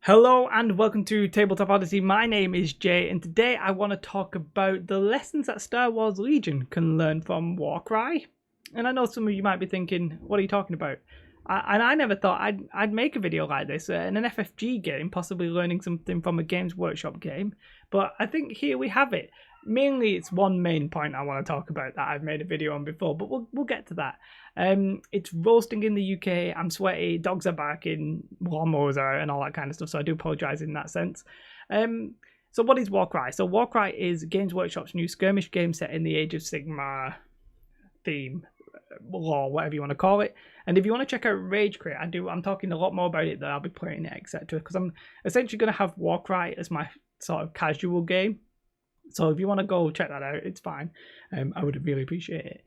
Hello and welcome to Tabletop Odyssey. My name is Jay, and today I want to talk about the lessons that Star Wars Legion can learn from Warcry. And I know some of you might be thinking, what are you talking about? I never thought I'd make a video like this in an FFG game, possibly learning something from a Games Workshop game. But I think here we have it. Mainly, it's one main point I want to talk about that I've made a video on before, but we'll get to that. It's roasting in the UK. I'm sweaty. Dogs are barking. Lawnmowers are and all that kind of stuff. So I do apologise in that sense. So what is Warcry? So Warcry is Games Workshop's new skirmish game set in the Age of Sigmar theme, law, whatever you want to call it. And if you want to check out Rage Crate, I'm talking a lot more about it that I'll be playing it, etc. Because I'm essentially going to have Warcry as my sort of casual game. So if you want to go check that out, it's fine. I would really appreciate it.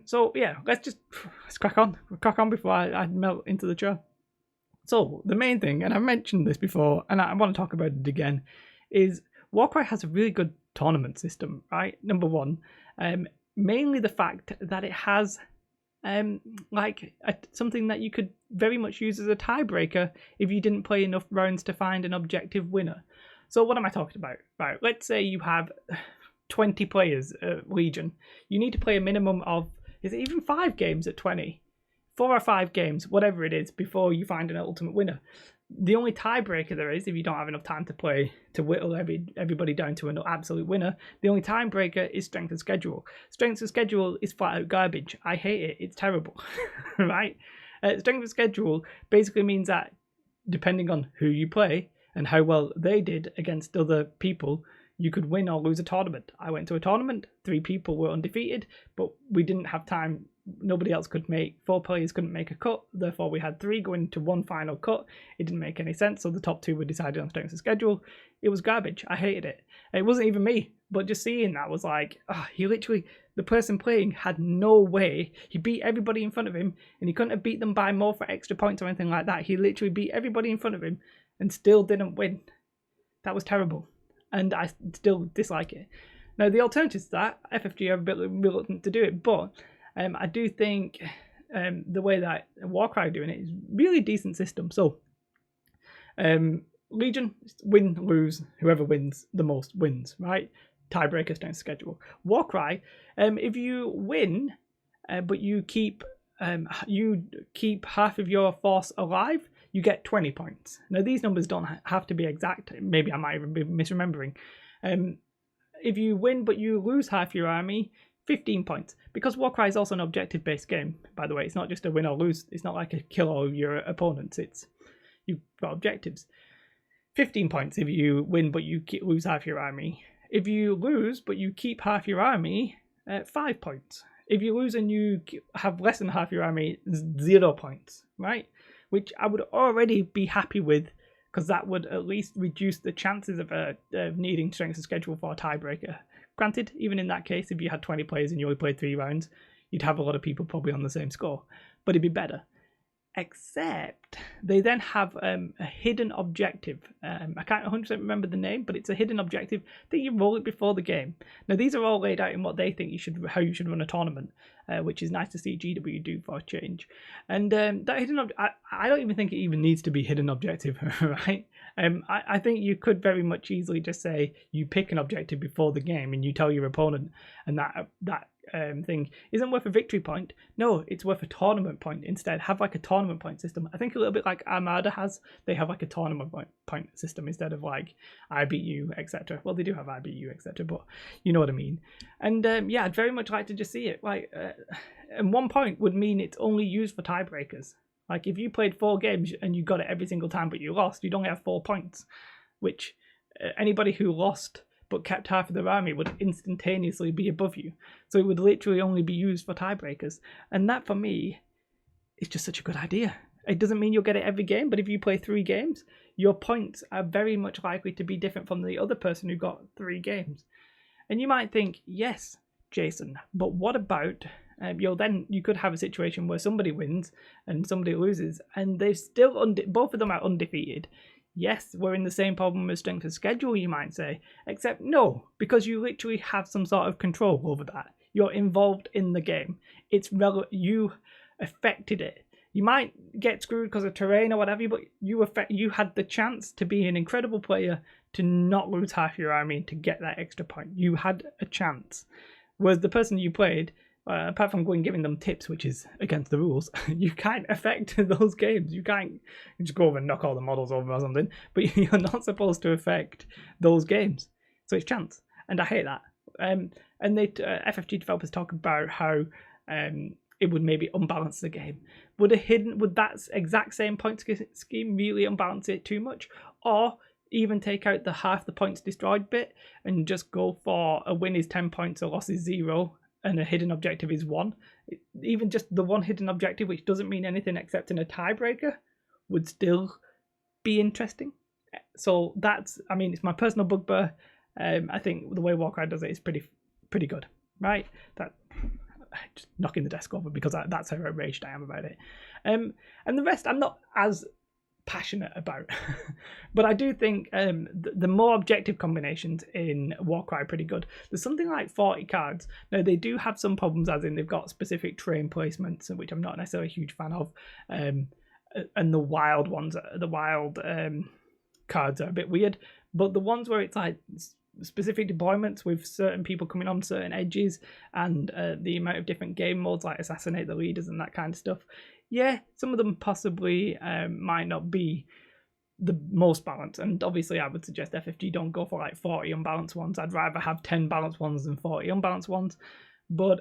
So yeah, let's crack on. Crack on before I melt into the chair. So the main thing, and I've mentioned this before, and I want to talk about it again, is Warcry has a really good tournament system, right? Number one, mainly the fact that it has something that you could very much use as a tiebreaker if you didn't play enough rounds to find an objective winner. So what am I talking about? Right, let's say you have 20 players at Legion. You need to play a minimum of, is it even 5 games at 20? 4 or 5 games, whatever it is, before you find an ultimate winner. The only tiebreaker there is, if you don't have enough time to play to whittle everybody down to an absolute winner, the only tiebreaker is strength of schedule. Strength of schedule is flat out garbage. I hate it. It's terrible, right? Strength of schedule basically means that depending on who you play and how well they did against other people, you could win or lose a tournament. I went to a tournament, 3 people were undefeated, but we didn't have time. Nobody else could 4 players couldn't make a cut. Therefore, we had 3 going to one final cut. It didn't make any sense, so the top 2 were decided on strength of schedule. It was garbage. I hated it. It wasn't even me, but just seeing that was like, the person playing had no way. He beat everybody in front of him, and he couldn't have beat them by more for extra points or anything like that. He literally beat everybody in front of him and still didn't win. That was terrible, and I still dislike it. Now, the alternative to that, FFG are a bit reluctant to do it, but I do think the way that Warcry are doing it is really decent system. So, Legion, win, lose, whoever wins the most wins, right? Tiebreakers down schedule. Warcry, if you win, but you keep half of your force alive, you get 20 points. Now, these numbers don't have to be exact. Maybe I might even be misremembering. If you win but you lose half your army, 15 points. Because Warcry is also an objective-based game, by the way. It's not just a win or lose. It's not like a kill all of your opponents. You've got objectives. 15 points if you win but you lose half your army. If you lose but you keep half your army, 5 points. If you lose and you have less than half your army, 0 points, right? Which I would already be happy with, because that would at least reduce the chances of needing strength of schedule for a tiebreaker. Granted, even in that case, if you had 20 players and you only played 3 rounds, you'd have a lot of people probably on the same score, but it'd be better. Except they then have a hidden objective. I can't 100% remember the name, but it's a hidden objective that you roll it before the game. Now, these are all laid out in what they think how you should run a tournament, which is nice to see GW do for a change. And that hidden I don't even think it even needs to be hidden objective, right? I think you could very much easily just say you pick an objective before the game and you tell your opponent, and that thing isn't worth a victory point. No, it's worth a tournament point instead. Have like a tournament point system. I think a little bit like Armada has. They have like a tournament point system instead of like I beat you, etc. Well, they do have I beat you, etc. But you know what I mean. And yeah, I'd very much like to just see it. Like, and 1 point would mean it's only used for tiebreakers. Like if you played 4 games and you got it every single time, but you lost, you'd only have 4 points, which anybody who lost but kept half of their army would instantaneously be above you. So it would literally only be used for tiebreakers. And that, for me, is just such a good idea. It doesn't mean you'll get it every game, but if you play 3 games, your points are very much likely to be different from the other person who got 3 games. And you might think, yes, Jason, but what about... you could have a situation where somebody wins and somebody loses, and they're still both of them are undefeated. Yes, we're in the same problem as strength of schedule, you might say, except no, because you literally have some sort of control over that. You're involved in the game. You affected it. You might get screwed because of terrain or whatever, but you had the chance to be an incredible player, to not lose half your army and to get that extra point. You had a chance. Whereas the person you played, apart from going giving them tips, which is against the rules, you can't affect those games. You can't just go over and knock all the models over or something, but you're not supposed to affect those games. So it's chance, and I hate that. And they FFG developers talk about how it would maybe unbalance the game. Would that exact same point scheme really unbalance it too much, or even take out the half the points destroyed bit and just go for a win is 10 points, a loss is 0, and a hidden objective is 1? Even just the one hidden objective, which doesn't mean anything except in a tiebreaker, would still be interesting. So that's, I mean, it's my personal bugbear. I think the way Warcry does it is pretty good, right? That just knocking the desk over because that's how outraged I am about it. And the rest I'm not as passionate about, but I do think the more objective combinations in Warcry are pretty good. There's something like 40 cards. Now they do have some problems, as in they've got specific terrain placements, which I'm not necessarily a huge fan of, and the wild ones, cards are a bit weird. But the ones where it's like specific deployments with certain people coming on certain edges, and the amount of different game modes like assassinate the leaders and that kind of stuff, yeah, some of them possibly might not be the most balanced. And obviously I would suggest FFG don't go for like 40 unbalanced ones. I'd rather have 10 balanced ones than 40 unbalanced ones. But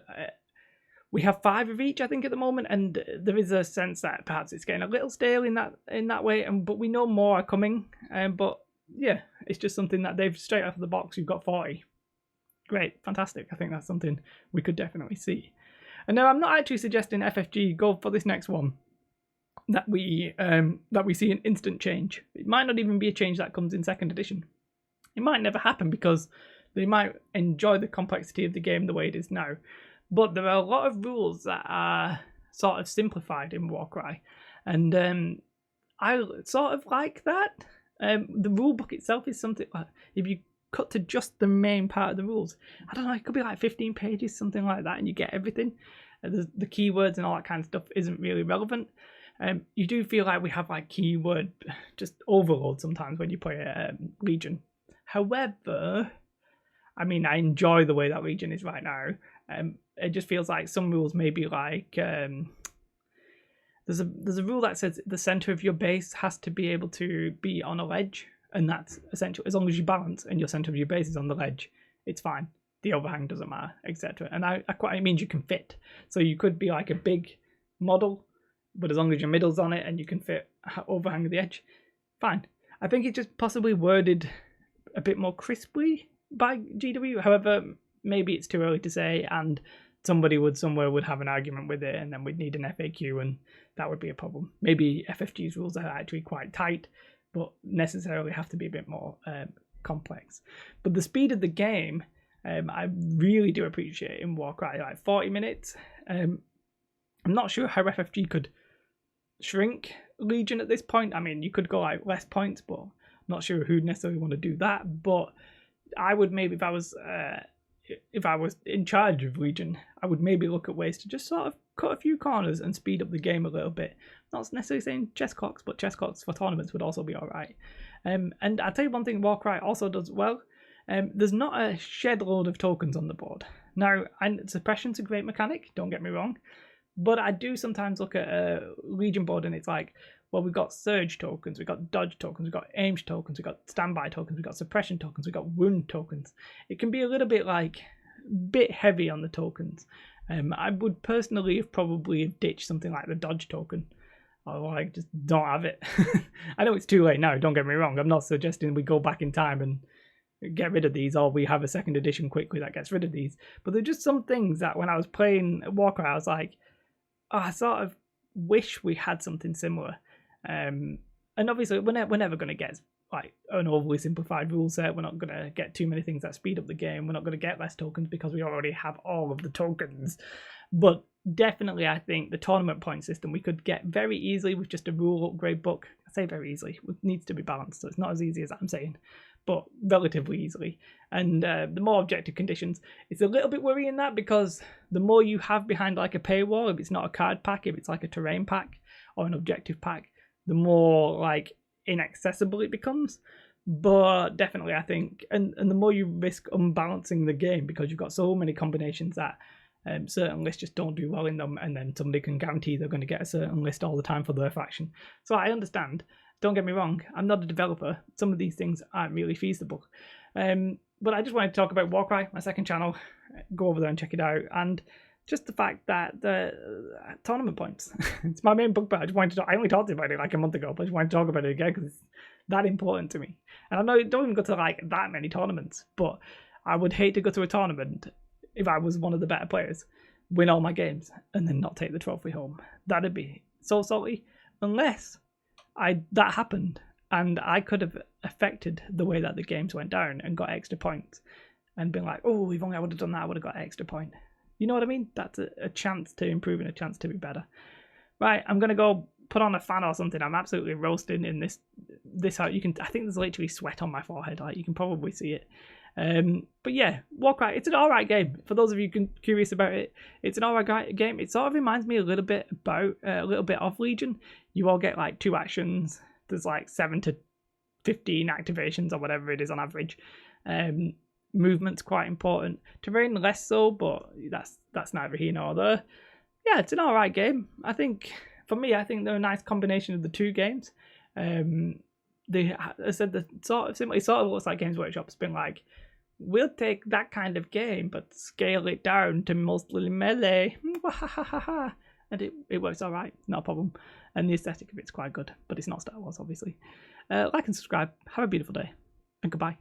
we have 5 of each, I think, at the moment, and there is a sense that perhaps it's getting a little stale in that way. But we know more are coming. But yeah, it's just something that they've straight out of the box. You've got 40. Great, fantastic. I think that's something we could definitely see. And now I'm not actually suggesting FFG go for this next one that we see an instant change. It might not even be a change that comes in 2nd edition. It might never happen because they might enjoy the complexity of the game the way it is now. But there are a lot of rules that are sort of simplified in Warcry, and I sort of like that. The rule book itself is something like, if you cut to just the main part of the rules, I don't know, it could be like 15 pages, something like that, and you get everything. The keywords and all that kind of stuff isn't really relevant. You do feel like we have like keyword just overload sometimes when you play Legion. However, I mean, I enjoy the way that Legion is right now. It just feels like some rules maybe like there's a rule that says the center of your base has to be able to be on a ledge. And that's essential. As long as you balance and your center of your base is on the ledge, it's fine. The overhang doesn't matter, etc. And it means you can fit. So you could be like a big model, but as long as your middle's on it and you can fit overhang the edge, fine. I think it's just possibly worded a bit more crisply by GW. However, maybe it's too early to say, and somebody somewhere would have an argument with it, and then we'd need an FAQ, and that would be a problem. Maybe FFG's rules are actually quite tight, but necessarily have to be a bit more complex. But the speed of the game, I really do appreciate in Warcry. Like 40 minutes. I'm not sure how FFG could shrink Legion at this point. I mean, you could go like less points, but I'm not sure who'd necessarily want to do that. But I would maybe, if I was in charge of Legion, I would maybe look at ways to just sort of cut a few corners and speed up the game a little bit. Not necessarily saying chess clocks, but chess clocks for tournaments would also be alright. And I'll tell you one thing Warcry also does well. There's not a shed load of tokens on the board. Now, suppression's a great mechanic, don't get me wrong, but I do sometimes look at a Legion board and it's like, well, we've got surge tokens, we've got dodge tokens, we've got aim tokens, we've got standby tokens, we've got suppression tokens, we've got wound tokens. It can be a little bit bit heavy on the tokens. I would personally have probably ditched something like the dodge token, or just don't have it. I know it's too late now, don't get me wrong. I'm not suggesting we go back in time and get rid of these, or we have a 2nd edition quickly that gets rid of these. But there's just some things that when I was playing Warcry, I was like, I sort of wish we had something similar. And obviously we're never going to get like an overly simplified rule set. We're not going to get too many things that speed up the game. We're not going to get less tokens because we already have all of the tokens. But definitely, I think the tournament point system we could get very easily with just a rule upgrade book. I say very easily. It needs to be balanced, so it's not as easy as I'm saying, but relatively easily. And the more objective conditions, it's a little bit worrying that, because the more you have behind like a paywall, if it's not a card pack, if it's like a terrain pack, or an objective pack, the more like inaccessible it becomes. But definitely, I think, and the more you risk unbalancing the game because you've got so many combinations that certain lists just don't do well in them, and then somebody can guarantee they're going to get a certain list all the time for their faction. So I understand. Don't get me wrong, I'm not a developer. Some of these things aren't really feasible. But I just wanted to talk about Warcry, my second channel. Go over there and check it out. And just the fact that the tournament points, it's my main bugbear. I only talked about it like a month ago, but I just wanted to talk about it again because it's that important to me. And I know it don't even go to like that many tournaments, but I would hate to go to a tournament if I was one of the better players, win all my games, and then not take the trophy home. That'd be so salty. Unless that happened and I could have affected the way that the games went down and got extra points and been like, oh, if only I would have done that, I would have got an extra point. You know what I mean? That's a chance to improve and a chance to be better. Right, I'm gonna go put on a fan or something. I'm absolutely roasting in this out. I think there's literally sweat on my forehead. Like, you can probably see it. But yeah, Warcry, it's an alright game. For those of you curious about it, it's an alright game. It sort of reminds me a little bit of Legion. You all get like 2 actions. There's like 7 to 15 activations or whatever it is on average. Movement's quite important. Terrain less so, but that's neither here nor there. Yeah, it's an alright game. I think they're a nice combination of the 2 games. I said the sort of looks like Games Workshop's been like, we'll take that kind of game but scale it down to mostly melee. And it works alright, not a problem. And the aesthetic of it's quite good, but it's not Star Wars, obviously. Like and subscribe. Have a beautiful day, and goodbye.